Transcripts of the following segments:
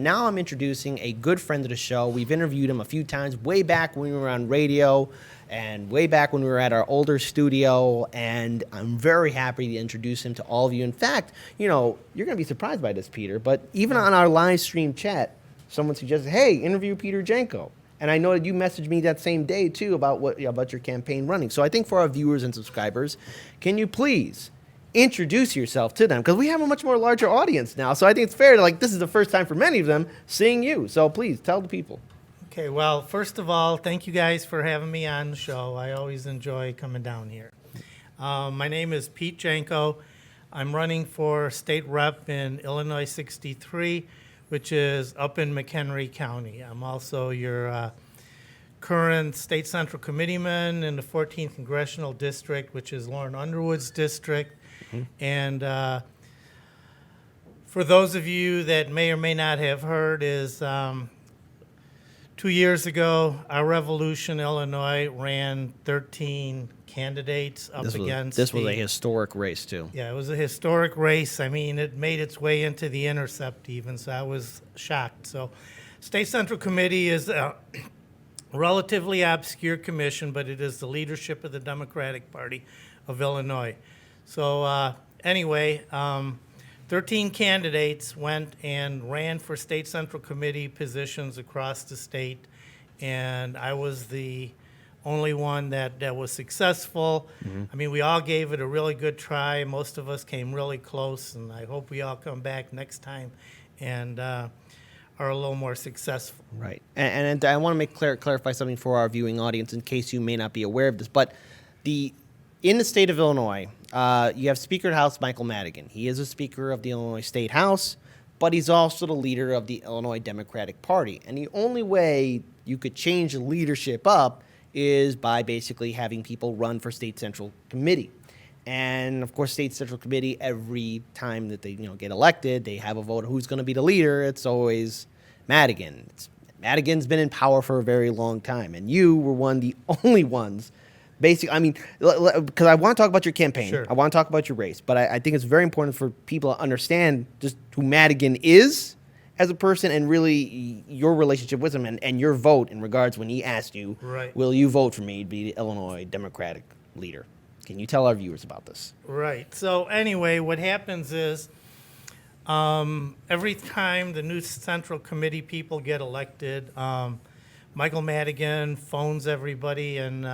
now I'm introducing a good friend of the show. We've interviewed him a few times, way back when we were on radio and way back when we were at our older studio, and I'm very happy to introduce him to all of you. In fact, you know, you're going to be surprised by this, Peter, but even on our live stream chat, someone suggested, hey, interview Peter Janko. And I know that you messaged me that same day, too, about about your campaign running. So I think for our viewers and subscribers, can you please introduce yourself to them? Because we have a much more larger audience now. So I think it's fair to, this is the first time for many of them seeing you. So please, tell the people. Okay, well, first of all, thank you guys for having me on the show. I always enjoy coming down here. My name is Pete Janko. I'm running for state rep in Illinois 63, which is up in McHenry County. I'm also your current state central committeeman in the 14th Congressional District, which is Lauren Underwood's district. And for those of you that may or may not have heard is 2 years ago, our Revolution, Illinois, ran 13 candidates up against. This was a historic race, too. Yeah, it was a historic race. I mean, it made its way into the Intercept even, so I was shocked. So State Central Committee is a relatively obscure commission, but it is the leadership of the Democratic Party of Illinois. So anyway, 13 candidates went and ran for State Central Committee positions across the state, and I was the only one that was successful. I mean, we all gave it a really good try. Most of us came really close, and I hope we all come back next time and are a little more successful. Right. And I want to clarify something for our viewing audience in case you may not be aware of this, but in the state of Illinois, you have Speaker of the House Michael Madigan. He is a Speaker of the Illinois State House, but he's also the leader of the Illinois Democratic Party. And the only way you could change the leadership up is by basically having people run for State Central Committee. And, of course, State Central Committee, every time that they get elected, they have a vote of who's going to be the leader. It's always Madigan. Madigan's been in power for a very long time, and you were one of the only ones. Basically, I mean, because I want to talk about your campaign. Sure. I want to talk about your race. But I think it's very important for people to understand just who Madigan is as a person and really your relationship with him and your vote in regards when he asked you, Right. will you vote for me to be the Illinois Democratic leader? Can you tell our viewers about this? Right. So anyway, what happens is every time the new Central Committee people get elected, Michael Madigan phones everybody and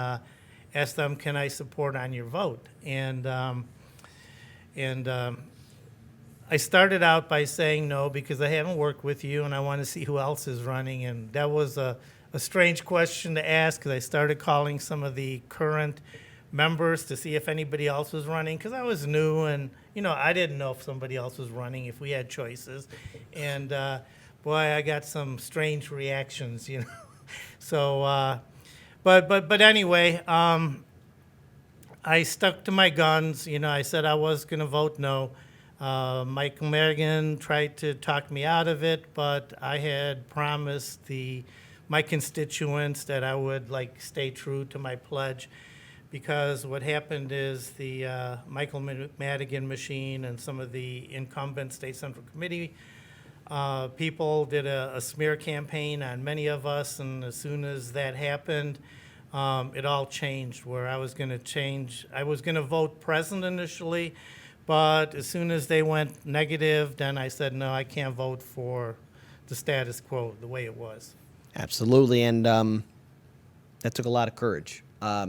asks them, can I support on your vote? And I started out by saying no because I haven't worked with you and I want to see who else is running. And that was a strange question to ask because I started calling some of the current members to see if anybody else was running because I was new and, I didn't know if somebody else was running, if we had choices. And, boy, I got some strange reactions, So, but anyway, I stuck to my guns. I said I was going to vote no. Michael Madigan tried to talk me out of it, but I had promised my constituents that I would stay true to my pledge, because what happened is the Michael Madigan machine and some of the incumbent State Central Committee people did a smear campaign on many of us, and as soon as that happened, it all changed. Where I was going to vote present initially. But as soon as they went negative, then I said, no, I can't vote for the status quo the way it was. Absolutely, and that took a lot of courage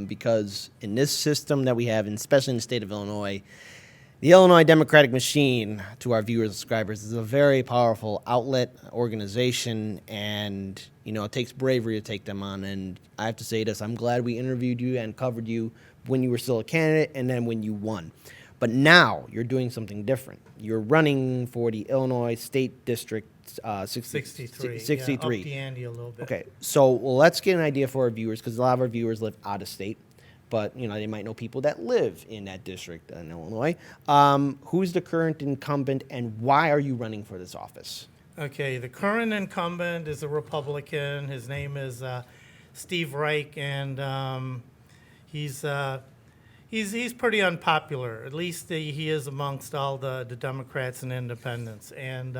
because in this system that we have, and especially in the state of Illinois, the Illinois Democratic Machine, to our viewers and subscribers, is a very powerful outlet, organization, and it takes bravery to take them on. And I have to say this, I'm glad we interviewed you and covered you when you were still a candidate and then when you won. But now you're doing something different. You're running for the Illinois State District 63. 63. Yeah, up the ante a little bit. Okay, so let's get an idea for our viewers, because a lot of our viewers live out of state, but they might know people that live in that district in Illinois. Who's the current incumbent, and why are you running for this office? Okay, the current incumbent is a Republican. His name is Steve Reich, and he's pretty unpopular. At least he is amongst all the Democrats and independents. And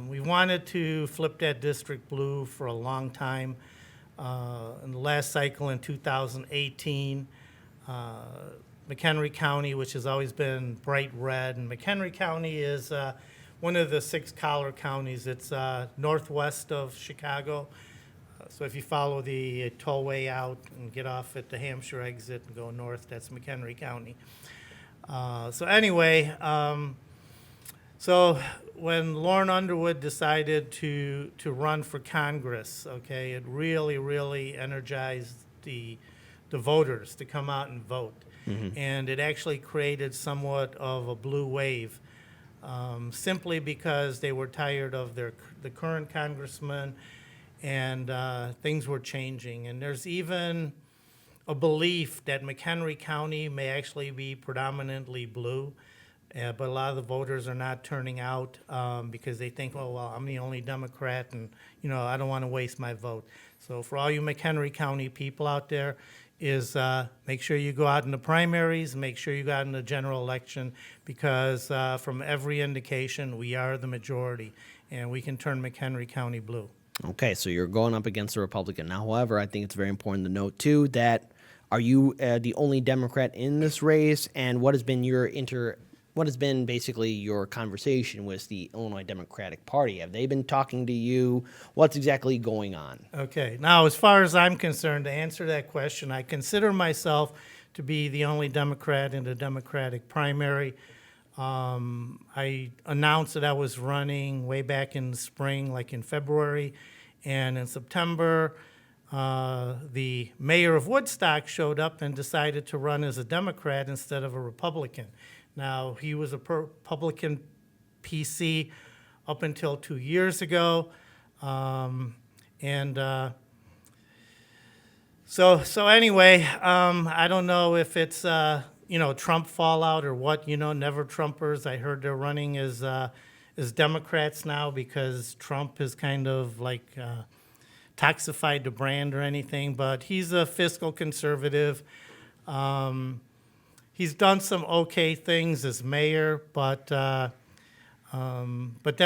We wanted to flip that district blue for a long time. In the last cycle in 2018, McHenry County, which has always been bright red, and McHenry County is one of the 6 collar counties. It's northwest of Chicago. So if you follow the tollway out and get off at the Hampshire exit and go north, that's McHenry County. So anyway, so when Lauren Underwood decided to run for Congress, okay, it really, really energized the voters to come out and vote. And it actually created somewhat of a blue wave, simply because they were tired of the current congressman, and things were changing. And there's even a belief that McHenry County may actually be predominantly blue, but a lot of the voters are not turning out because they think, oh, well, I'm the only Democrat, and I don't want to waste my vote. So for all you McHenry County people out there, is make sure you go out in the primaries, make sure you go out in the general election, because from every indication, we are the majority, and we can turn McHenry County blue. Okay, so you're going up against a Republican. Now, however, I think it's very important to note, too, that are you the only Democrat in this race, and what has been basically your conversation with the Illinois Democratic Party? Have they been talking to you? What's exactly going on? Okay. Now, as far as I'm concerned, to answer that question, I consider myself to be the only Democrat in the Democratic primary. I announced that I was running way back in the spring, like in February, and in September, the mayor of Woodstock showed up and decided to run as a Democrat instead of a Republican. Now, he was a Republican PC up until 2 years ago. So anyway, I don't know if it's, Trump fallout or what, never Trumpers. I heard they're running as Democrats now because Trump has kind of like toxified the brand or anything, but he's a fiscal conservative. He's done some okay things as mayor, but then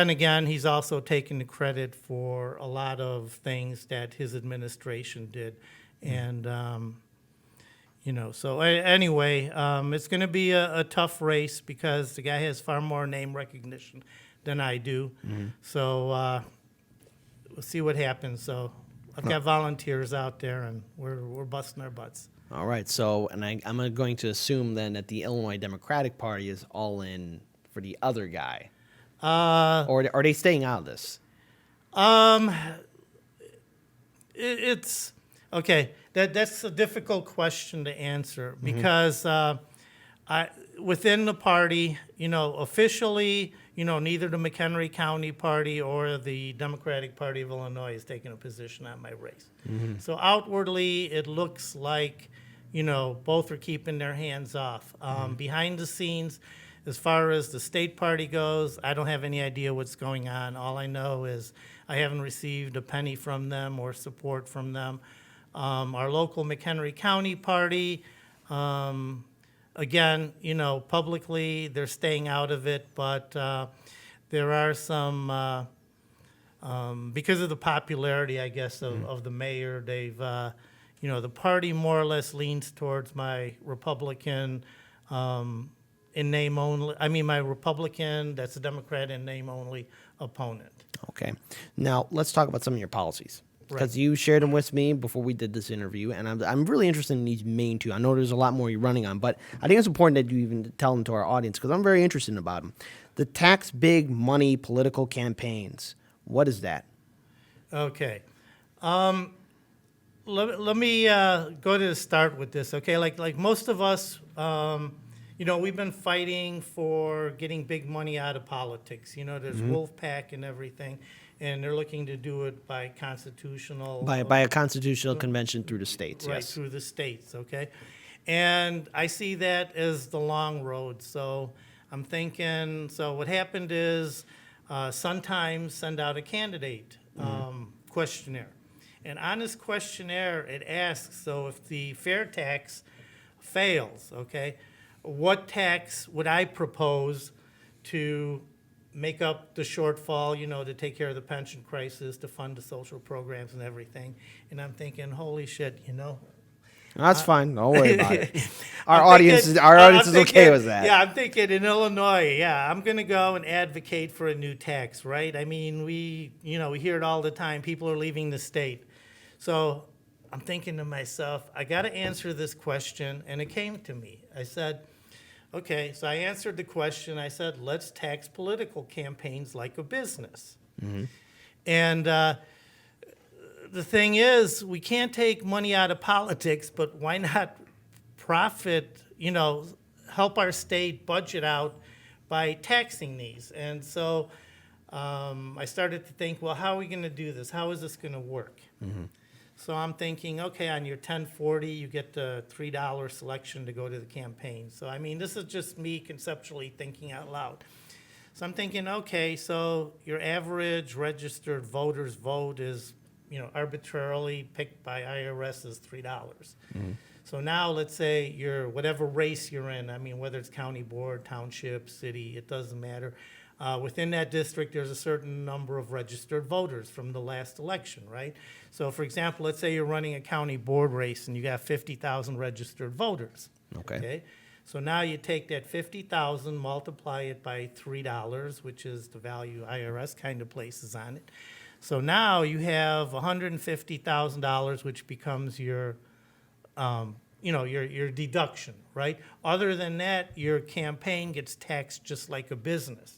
again, he's also taken the credit for a lot of things that his administration did. And, so anyway, it's going to be a tough race because the guy has far more name recognition than I do. So we'll see what happens. So I've got volunteers out there, and we're busting our butts. All right, so, and I'm going to assume then that the Illinois Democratic Party is all in for the other guy. Or are they staying out of this? It's okay. That's a difficult question to answer because within the party, officially, neither the McHenry County Party or the Democratic Party of Illinois is taking a position on my race. So outwardly, it looks like, both are keeping their hands off. Behind the scenes, as far as the state party goes, I don't have any idea what's going on. All I know is I haven't received a penny from them or support from them. Our local McHenry County Party, again, publicly they're staying out of it, but there are some, because of the popularity, I guess, of the mayor, they've, the party more or less leans towards my Republican in name only, my Republican, that's a Democrat in name only opponent. Okay. Now, let's talk about some of your policies. Because Right. you shared them with me before we did this interview, and I'm really interested in these main two. I know there's a lot more you're running on, but I think it's important that you even tell them to our audience because I'm very interested about them. The tax big money political campaigns. What is that? Okay. Let me go to the start with this, okay? Like most of us, we've been fighting for getting big money out of politics. There's Wolf Pack and everything, and they're looking to do it by constitutional... By a constitutional convention through the states, right, yes. through the states, okay? And I see that as the long road. So I'm thinking, so what happened is Sun Times send out a candidate questionnaire. And on this questionnaire, it asks, so if the fair tax fails, okay, what tax would I propose to make up the shortfall, to take care of the pension crisis, to fund the social programs and everything. And I'm thinking, holy shit, That's fine. Don't worry about it. Our I'm audience thinking- is I'm okay thinking- with that. Yeah, I'm thinking in Illinois, I'm going to go and advocate for a new tax, right? I mean, we hear it all the time. People are leaving the state. So I'm thinking to myself, I got to answer this question. And it came to me. I said, okay, so I answered the question. I said, let's tax political campaigns like a business. And the thing is, we can't take money out of politics, but why not profit, help our state budget out by taxing these? And so I started to think, well, how are we going to do this? How is this going to work? So I'm thinking, okay, on your 1040, you get the $3 selection to go to the campaign. So, I mean, this is just me conceptually thinking out loud. So I'm thinking, okay, so your average registered voter's vote is, arbitrarily picked by IRS is $3. So now let's say whatever race you're in, I mean, whether it's county board, township, city, it doesn't matter. Within that district, there's a certain number of registered voters from the last election, right? So for example, let's say you're running a county board race and you got 50,000 registered voters. Okay. So now you take that 50,000, multiply it by $3, which is the value IRS kind of places on it. So now you have $150,000, which becomes your deduction, right? Other than that, your campaign gets taxed just like a business.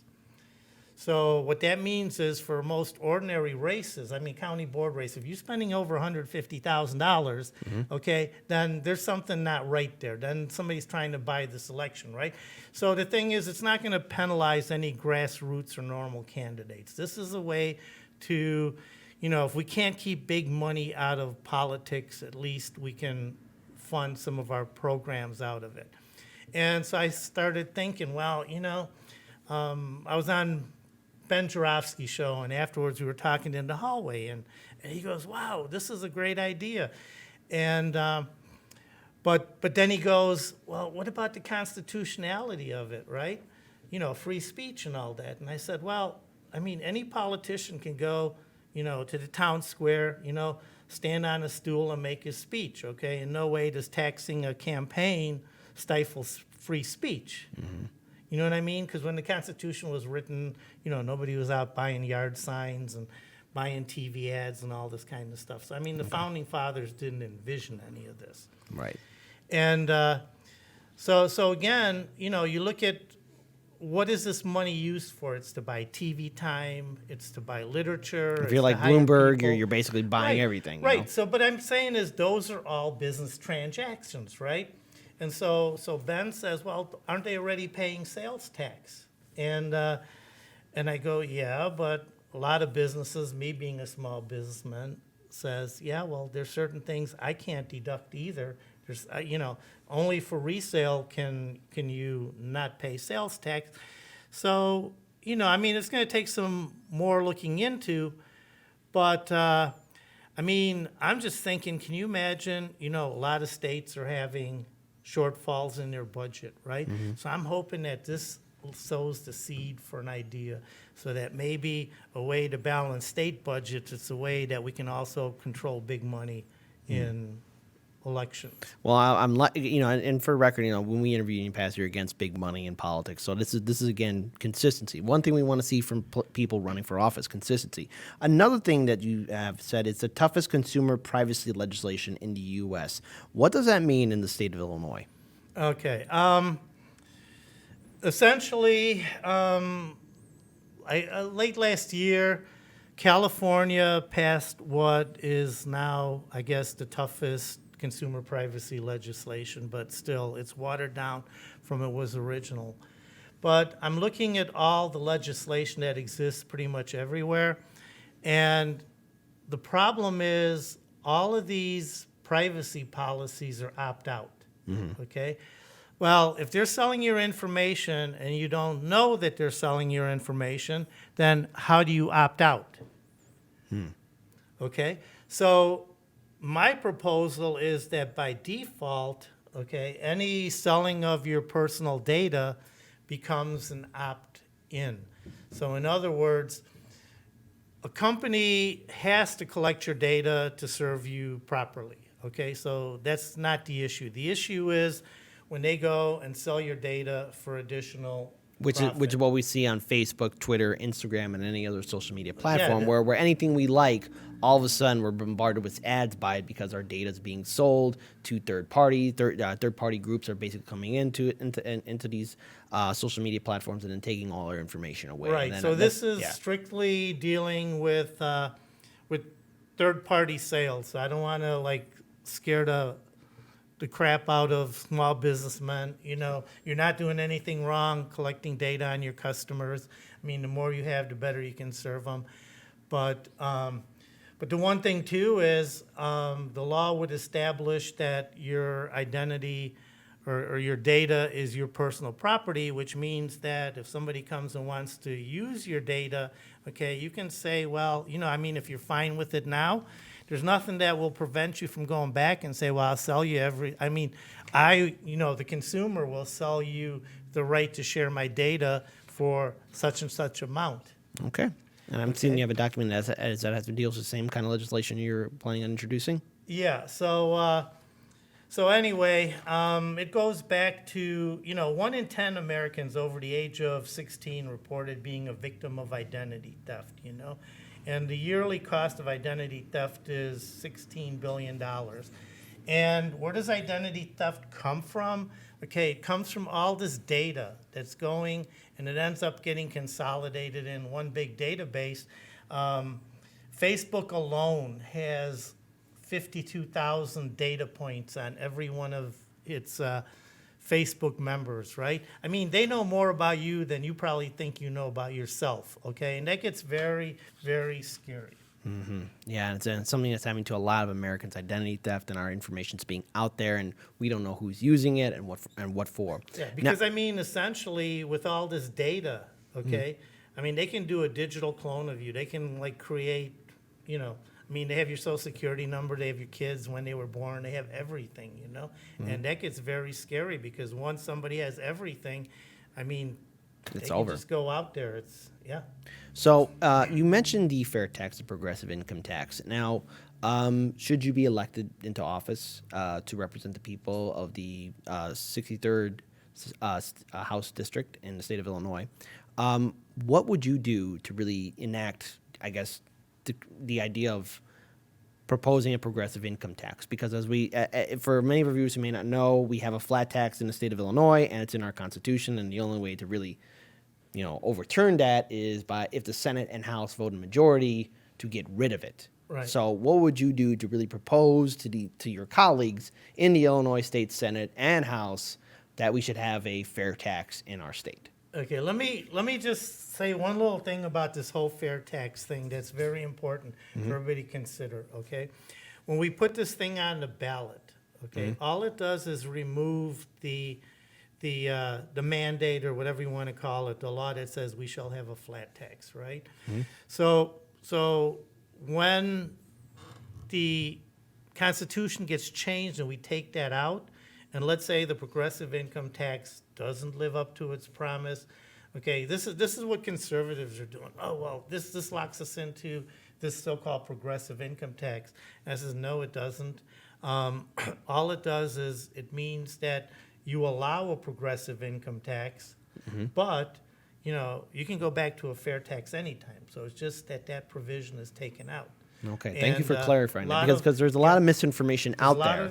So what that means is for most ordinary races, I mean county board race, if you're spending over $150,000, okay, then there's something not right there. Then somebody's trying to buy this election, right? So the thing is, it's not going to penalize any grassroots or normal candidates. This is a way to, if we can't keep big money out of politics, at least we can fund some of our programs out of it. And so I started thinking, well, I was on Ben Jarofsky's show, and afterwards we were talking in the hallway, and he goes, wow, this is a great idea. And but then he goes, well, what about the constitutionality of it, right? Free speech and all that. And I said, well, I mean, any politician can go, to the town square, stand on a stool and make his speech, okay? In no way does taxing a campaign stifle free speech. You know what I mean? Because when the Constitution was written, nobody was out buying yard signs and buying TV ads and all this kind of stuff. So, I mean, the Founding Fathers didn't envision any of this. Right. And so again, you look at what is this money used for? It's to buy TV time. It's to buy literature. If you're like Bloomberg, you're basically buying everything. Right. So, but I'm saying is those are all business transactions, right? And so Ben says, well, aren't they already paying sales tax? And I go, yeah, but a lot of businesses, me being a small businessman, says, yeah, well, there's certain things I can't deduct either. There's, only for resale can you not pay sales tax. So, I mean, it's going to take some more looking into, but, I mean, I'm just thinking, can you imagine, a lot of states are having shortfalls in their budget, right? So I'm hoping that this sows the seed for an idea so that maybe a way to balance state budgets, it's a way that we can also control big money in elections. Well, I'm like, and for record, when we interview you in the past, you're against big money in politics. So this is again consistency. One thing we want to see from people running for office: consistency. Another thing that you have said is the toughest consumer privacy legislation in the U.S. What does that mean in the state of Illinois? Okay. Essentially, late last year, California passed what is now, I guess, the toughest consumer privacy legislation, but still, it's watered down from it was original. But I'm looking at all the legislation that exists pretty much everywhere, and the problem is all of these privacy policies are opt-out, okay? Well, if they're selling your information and you don't know that they're selling your information, then how do you opt out? Okay, so my proposal is that by default, okay, any selling of your personal data becomes an opt-in. So in other words, a company has to collect your data to serve you properly, okay? So that's not the issue. The issue is when they go and sell your data for additional Which profit. is what we see on Facebook, Twitter, Instagram, and any other social media platform, the- where anything we like, all of a sudden we're bombarded with ads by it because our data is being sold to third party groups are basically coming into these social media platforms and then taking all our information away. And Right, then so this is yeah. strictly dealing with third-party sales. So I don't want to like scare the crap out of small businessmen. You know, you're not doing anything wrong collecting data on your customers. I mean, the more you have, the better you can serve them. But the one thing too is the law would establish that your identity or your data is your personal property, which means that if somebody comes and wants to use your data, okay, you can say, well, you know, I mean, if you're fine with it now, there's nothing that will prevent you from going back and say, well, I'll sell you the consumer will sell you the right to share my data for such and such amount. Okay. And I'm seeing you have a document that has to deal with the same kind of legislation you're planning on introducing. Yeah, so anyway, it goes back to, 1 in 10 Americans over the age of 16 reported being a victim of identity theft, And the yearly cost of identity theft is $16 billion. And where does identity theft come from? Okay, it comes from all this data that's going, and it ends up getting consolidated in one big database. Facebook alone has 52,000 data points on every one of its Facebook members, right? I mean, they know more about you than you probably think you know about yourself, okay? And that gets very, very scary. Mm-hmm. Yeah, and it's something that's happening to a lot of Americans: identity theft, and our information's being out there, and we don't know who's using it and what for. Yeah, because I mean, essentially, with all this data, okay, I mean, they can do a digital clone of you. They can like create, I mean, they have your social security number, they have your kids when they were born, they have everything, and that gets very scary because once somebody has everything, I mean, It's they over. can just go out there. Yeah. So you mentioned the fair tax, the progressive income tax. Now, should you be elected into office to represent the people of the 63rd House District in the state of Illinois, what would you do to really enact, I guess, the idea of proposing a progressive income tax? Because as for many of our viewers who may not know, we have a flat tax in the state of Illinois, and it's in our Constitution, and the only way to really overturn that is if the Senate and House vote in majority to get rid of it. Right. So what would you do to really propose to your colleagues in the Illinois State Senate and House that we should have a fair tax in our state? Okay, let me just say one little thing about this whole fair tax thing that's very important for everybody to consider, okay? When we put this thing on the ballot, okay, all it does is remove the mandate or whatever you want to call it, the law that says we shall have a flat tax, right? So when the Constitution gets changed and we take that out, and let's say the progressive income tax doesn't live up to its promise, okay, this is what conservatives are doing. Oh, well, this locks us into this so-called progressive income tax. And I says, no, it doesn't. All it does is it means that you allow a progressive income tax, but you can go back to a fair tax anytime. So it's just that provision is taken out. Okay, thank you for And, clarifying that, lot because there's a lot of misinformation out there.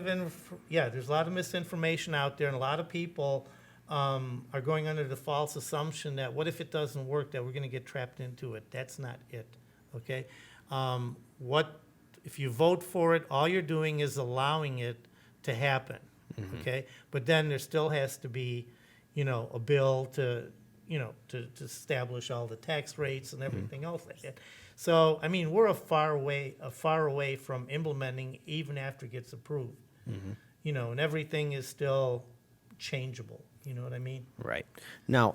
There's a lot of misinformation out there, and a lot of people are going under the false assumption that what if it doesn't work, that we're going to get trapped into it. That's not it, okay? If you vote for it, all you're doing is allowing it to happen, okay? But then there still has to be, a bill to establish all the tax rates and everything else like that. So, I mean, we're a far away from implementing even after it gets approved. And everything is still changeable. You know what I mean? Right. Now,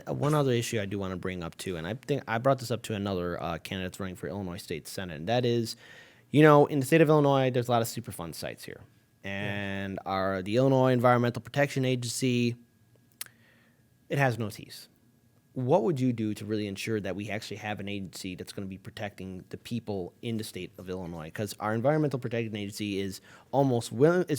one other issue I do want to bring up too, and I think I brought this up to another candidate that's running for Illinois State Senate, and that is, in the state of Illinois, there's a lot of Superfund sites here, and the Illinois Environmental Protection Agency, it has no teeth. what would you do to really ensure that we actually have an agency that's going to be protecting the people in the state of Illinois? Because our Environmental Protection Agency is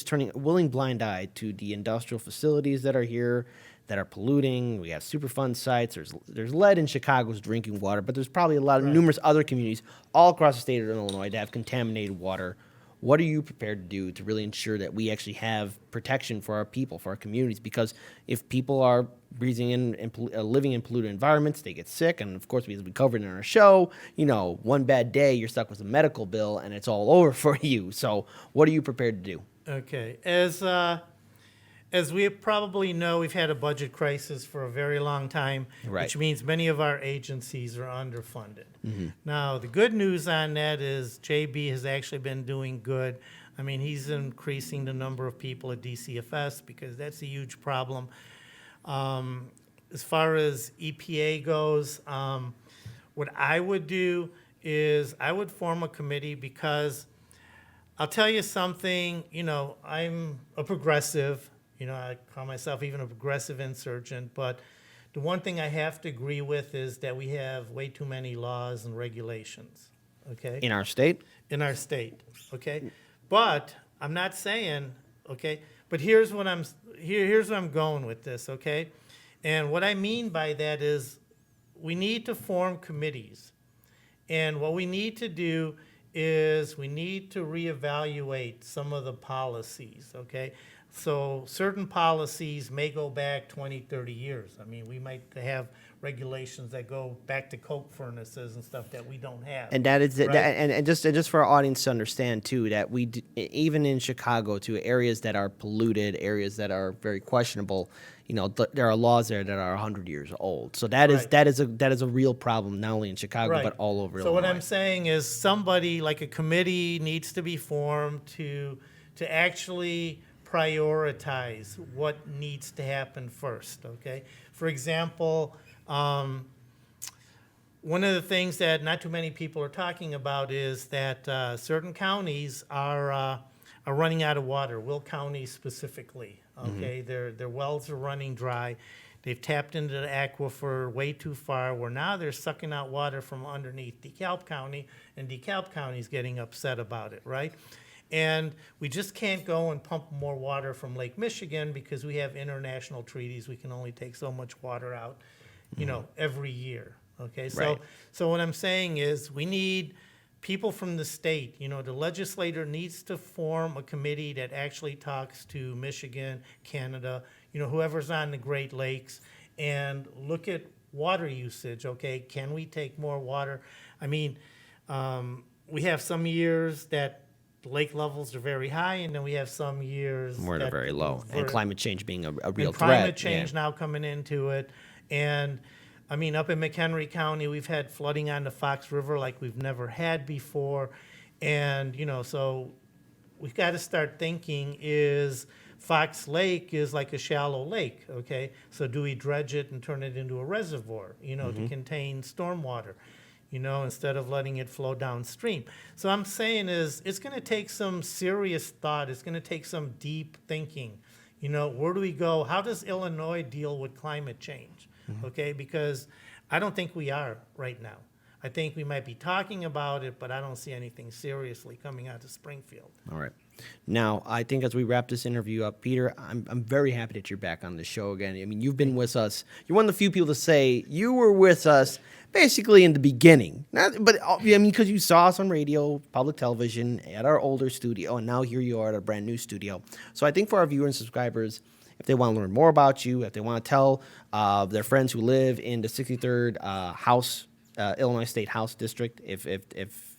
turning a willing blind eye to the industrial facilities that are here that are polluting. We have Superfund sites. There's lead in Chicago's drinking water, but there's probably a lot of numerous other communities all across the state of Illinois that have contaminated water. What are you prepared to do to really ensure that we actually have protection for our people, for our communities? Because if people are breathing in and living in polluted environments, they get sick. And of course, as we covered in our show, one bad day, you're stuck with a medical bill and it's all over for you. So what are you prepared to do? Okay. As we probably know, we've had a budget crisis for a very long time, which means many of our agencies are underfunded. Now, the good news on that is JB has actually been doing good. I mean, he's increasing the number of people at DCFS because that's a huge problem. As far as EPA goes, what I would do is I would form a committee because I'll tell you something, I'm a progressive. I call myself even a progressive insurgent, but the one thing I have to agree with is that we have way too many laws and regulations, okay? In our state? In our state, okay? But I'm not saying, okay, but here's what I'm going with this, okay? And what I mean by that is we need to form committees. And what we need to do is we need to reevaluate some of the policies, okay? So certain policies may go back 20, 30 years. I mean, we might have regulations that go back to coke furnaces and stuff that we don't have. And that is right? and just for our audience to understand too, that even in Chicago, to areas that are polluted, areas that are very questionable, there are laws there that are 100 years old. So that is a real problem, not only in Chicago but all over Illinois. So what I'm saying is somebody like a committee needs to be formed to actually prioritize what needs to happen first, okay? For example, one of the things that not too many people are talking about is that certain counties are running out of water, Will County specifically, okay? Their wells are running dry. They've tapped into the aquifer way too far, where now they're sucking out water from underneath DeKalb County, and DeKalb County is getting upset about it, right? And we just can't go and pump more water from Lake Michigan because we have international treaties. We can only take so much water out, every year. Okay, so what I'm saying is we need people from the state. The legislator needs to form a committee that actually talks to Michigan, Canada, whoever's on the Great Lakes, and look at water usage. Okay, can we take more water? I mean, we have some years that the lake levels are very high, and then we have some years where they're very low, and climate change being a real threat. Climate change now coming into it, and I mean, up in McHenry County, we've had flooding on the Fox River like we've never had before, and so we've got to start thinking: is Fox Lake is like a shallow lake, okay? So do we dredge it and turn it into a reservoir, to contain stormwater? Instead of letting it flow downstream. So I'm saying is it's going to take some serious thought. It's going to take some deep thinking. Where do we go? How does Illinois deal with climate change? Okay, because I don't think we are right now. I think we might be talking about it, but I don't see anything seriously coming out of Springfield. All right. Now, I think as we wrap this interview up, Peter, I'm very happy that you're back on the show again. I mean, you've been with us. You're one of the few people to say you were with us basically in the beginning. Because you saw us on radio, public television, at our older studio, and now here you are at a brand new studio. So I think for our viewers and subscribers, if they want to learn more about you, if they want to tell their friends who live in the 63rd Illinois State House District, if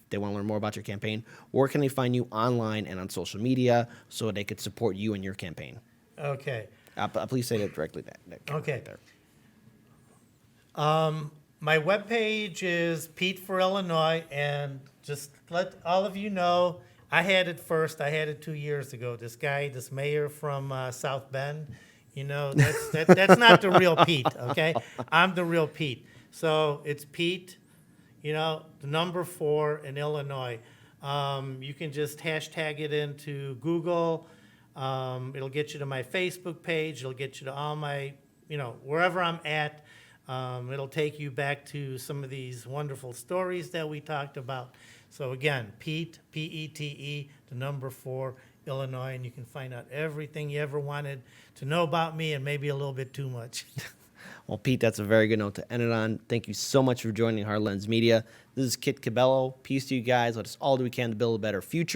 they want to learn more about your campaign, where can they find you online and on social media so they could support you in your campaign? Okay. Please say that directly. Okay. There. My webpage is Pete for Illinois, and just let all of you know, I had it first. I had it 2 years ago. This mayor from South Bend, that's not the real Pete, okay? I'm the real Pete. So it's Pete, the number 4 in Illinois. You can just hashtag it into Google. It'll get you to my Facebook page. It'll get you to all my, wherever I'm at. It'll take you back to some of these wonderful stories that we talked about. So again, Pete, P-E-T-E, the number 4, Illinois, and you can find out everything you ever wanted to know about me and maybe a little bit too much. Well, Pete, that's a very good note to end it on. Thank you so much for joining Hard Lens Media. This is Kit Cabello. Peace to you guys. Let us all do what we can to build a better future.